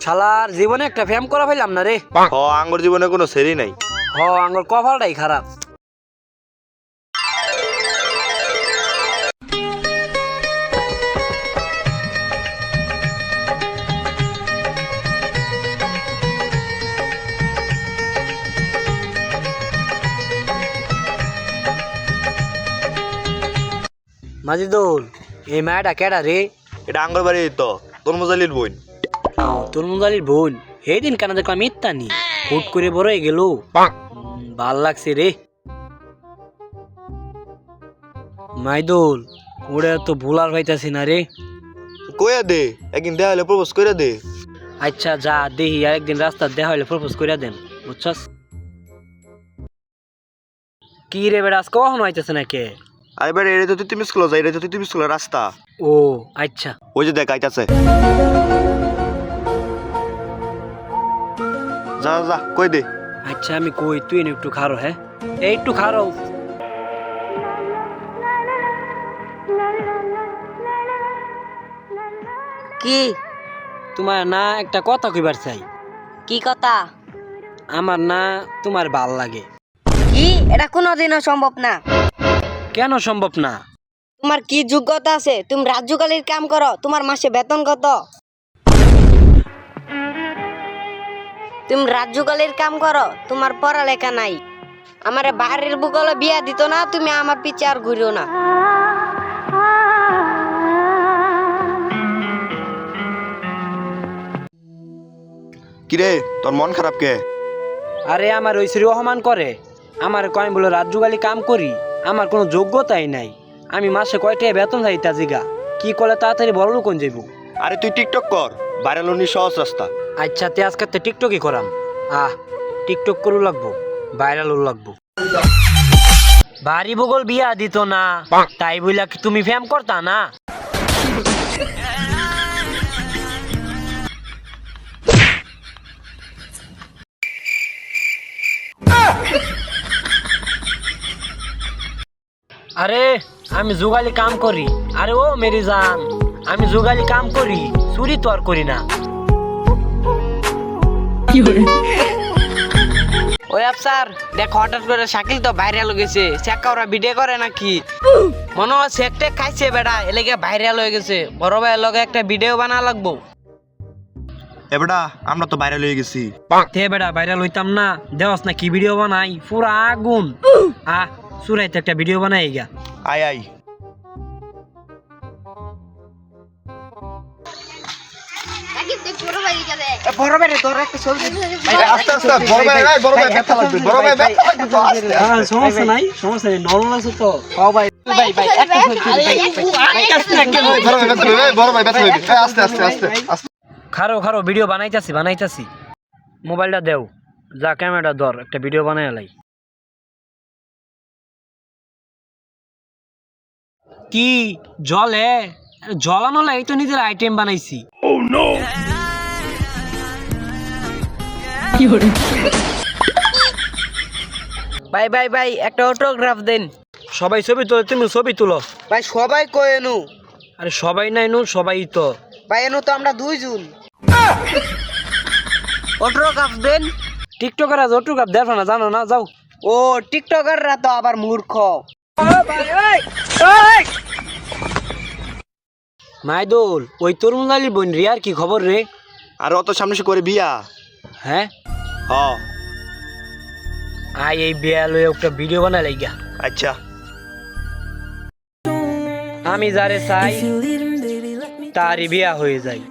শালার জীবনে একটা ফ্যাম করা পাইলাম না রে। আঙ্গুর জীবনে কোনো সেরি নাই। আঙ্গুর কপালটাই খারাপ। মাজিদুল, এই মায়াটা কেডা রে? এটা আঙ্গুর বাড়ি তো তরমুজালির বোন। তরমুজালির বোন। এই দিন কেন দেখলাম ইত্যানি হুট করে বড় হয়ে গেল। ভাল লাগছে রে। মাইদুল, ওরে তো ভুলার পাইতাছি না রে। কইয়া দে, একদিন দেখা হলে প্রপোজ কইরা দে। আচ্ছা যা দেখি, আর একদিন রাস্তা দেখা হলে প্রপোজ কইরা দেন, বুঝছস? কি রে বেড়া, আজকে কখনো আইতেছে না কে? আরে বেড়ে এটা তো তুমি স্কুলে যাই, এটা তো তুমি স্কুলের রাস্তা। ও আচ্ছা, ওই যে দেখ আইতাছে। যা যা কই দে। আচ্ছা আমি কই, তুই একটু খারো। হ্যাঁ এই একটু খারো। কি তোমার না একটা কথা কইবার চাই। কি কথা? আমার না তোমার ভাল লাগে। কি? এটা কোনোদিনও সম্ভব না। কেন সম্ভব না? তোমার কি যোগ্যতা আছে? তুমি রাজ্যকালীর কাম করো, তোমার মাসে বেতন কত? তুমি রাজ্যকালীর কাম করো, তোমার পড়ালেখা নাই। আমার বাড়ির বুকলে বিয়া দিত না, তুমি আমার পিছে আর ঘুরিও না। কিরে তোর মন খারাপ কে? আরে আমার ওই শ্রী অপমান করে। আমার কয় বলে রাজ্যকালী কাম করি, আমার কোনো যোগ্যতাই নাই। আমি মাসে কয়টা বেতন চাই তা জিগা। কি করলে তাড়াতাড়ি বড় লোক যাইব? আরে তুই টিকটক কর, ভাইরাল হনি সহজ রাস্তা। আচ্ছা তে আজকে টিকটকই করাম। টিকটক করু লাগবো, ভাইরালও লাগবো। বাড়ি বগল বিয়া দিত না, তাই বইলা কি তুমি ফ্যাম করতা না? আরে আমি জোগালি কাম করি। আরে ও মেরি জান, আমি জোগালি কাম করি, চুরি তো আর করি না। ওই আফসার দেখ, হঠাৎ করে শাকিল তো ভাইরাল হয়ে গেছে। চেক ওরা ভিডিও করে নাকি মনে হয় চেকটে খাইছে বেড়া, এলাকা ভাইরাল হয়ে গেছে। বড় ভাইয়ের লগে একটা ভিডিও বানা লাগবো। এবড়া আমরা তো ভাইরাল হয়ে গেছি। তে বেড়া ভাইরাল হইতাম না? দেওয়াস না কি ভিডিও বানাই, পুরা আগুন। সুরাইতে একটা ভিডিও বানাই গা। আয় আয় বড় ভাই তোর একটা ছবি আস্তে আস্তে বড় ভাই বড় ভাই ব্যথা লাগবে, বড় ভাই ব্যথা লাগবে। সমস্যা নাই, সমস্যা নেই, নরমাল আছে তো। ভাই ভাই একটা ছবি বড় ভাই ব্যথা লাগবে। আস্তে আস্তে আস্তে আস্তে। খারো খারো, ভিডিও বানাইতাছি। মোবাইলটা দেও, যা ক্যামেরাটা ধর, একটা ভিডিও বানাই লাই। কি জলে জলানো লাগে তো, নিজের আইটেম বানাইছি। ভাই ভাই ভাই একটা অটোগ্রাফ দেন। সবাই ছবি তোলে, তুমি ছবি তুলো। ভাই সবাই কই এনু? আরে সবাই নাই নু, সবাই তো। ভাই এনু তো আমরা দুইজন। অটোগ্রাফ দেন। টিকটকার আজ অটোগ্রাফ দেখো না, জানো না? যাও। ও টিকটকাররা তো আবার মূর্খ। মাইদুল, ওই তরমুজালির বোন রিয়ার কি খবর রে? আর অত সামনে সে করে বিয়া। হ্যাঁ এই বিয়া লয়ে একটা ভিডিও বানাই লাইগা। আচ্ছা আমি যারে চাই তারই বিয়া হয়ে যায়।